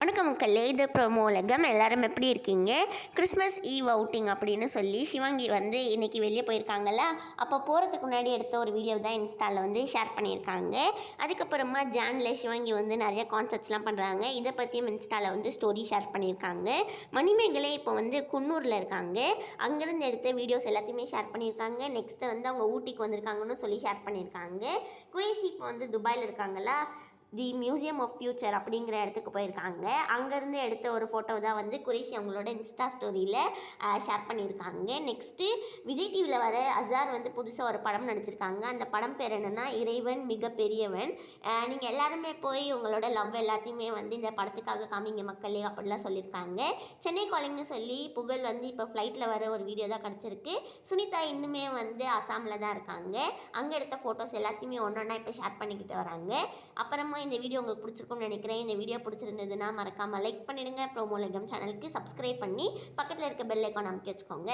வணக்கம் மக்களே, இது ப்ரோமோ உலகம். எல்லாரும் எப்படி இருக்கீங்க? கிறிஸ்மஸ் ஈவ் அவுட்டிங் அப்படின்னு சொல்லி சிவாங்கி வந்து இன்றைக்கி வெளியே போயிருக்காங்களா, அப்போ போகிறதுக்கு முன்னாடி எடுத்த ஒரு வீடியோ தான் இன்ஸ்டாவில் வந்து ஷேர் பண்ணியிருக்காங்க. அதுக்கப்புறமா ஜானில் சிவாங்கி வந்து நிறைய கான்சர்ட்ஸ்லாம் பண்ணுறாங்க. இதை பற்றியும் இன்ஸ்டாவில் வந்து ஸ்டோரி ஷேர் பண்ணியிருக்காங்க. மணிமேகலை இப்போ வந்து குன்னூரில் இருக்காங்க. அங்கேருந்து எடுத்த வீடியோஸ் எல்லாத்தையுமே ஷேர் பண்ணியிருக்காங்க. நெக்ஸ்ட்டு வந்து அவங்க ஊட்டிக்கு வந்திருக்காங்கன்னு சொல்லி ஷேர் பண்ணியிருக்காங்க. குரேஷி இப்போ வந்து துபாயில் இருக்காங்களா, தி மியூசியம் ஆஃப் ஃப்யூச்சர் அப்படிங்கிற இடத்துக்கு போயிருக்காங்க. அங்கேருந்து எடுத்த ஒரு ஃபோட்டோ தான் வந்து குரேஷி அவங்களோட இன்ஸ்டா ஸ்டோரியில் ஷேர் பண்ணியிருக்காங்க. நெக்ஸ்ட்டு விஜய் டிவியில் வர அசார் வந்து புதுசாக ஒரு படம் நடிச்சிருக்காங்க. அந்த படம் பேர் என்னென்னா இறைவன் மிக பெரியவன். நீங்கள் எல்லாருமே போய் உங்களோட லவ் எல்லாத்தையுமே வந்து இந்த படத்துக்காக காமிங்க மக்களே அப்படிலாம் சொல்லியிருக்காங்க. சென்னை காலிங்னு சொல்லி புகழ் வந்து இப்போ ஃப்ளைட்டில் வர ஒரு வீடியோ தான் கிடச்சிருக்கு. சுனிதா இன்னுமே வந்து அசாமில் தான் இருக்காங்க. அங்கே எடுத்த ஃபோட்டோஸ் எல்லாத்தையுமே ஒன்றா இப்போ ஷேர் பண்ணிக்கிட்டு வராங்க. அப்புறமா இந்த வீடியோ உங்களுக்கு பிடிச்சிருக்கும்னு நினைக்கிறேன். இந்த வீடியோ பிடிச்சிருந்ததுன்னா மறக்காமல் லைக் பண்ணிடுங்க. ப்ரோமோ உலகம் சேனலுக்கு சப்ஸ்கிரைப் பண்ணி பக்கத்தில் இருக்க பெல் ஐக்கான் அமைக்க வச்சுக்கோங்க.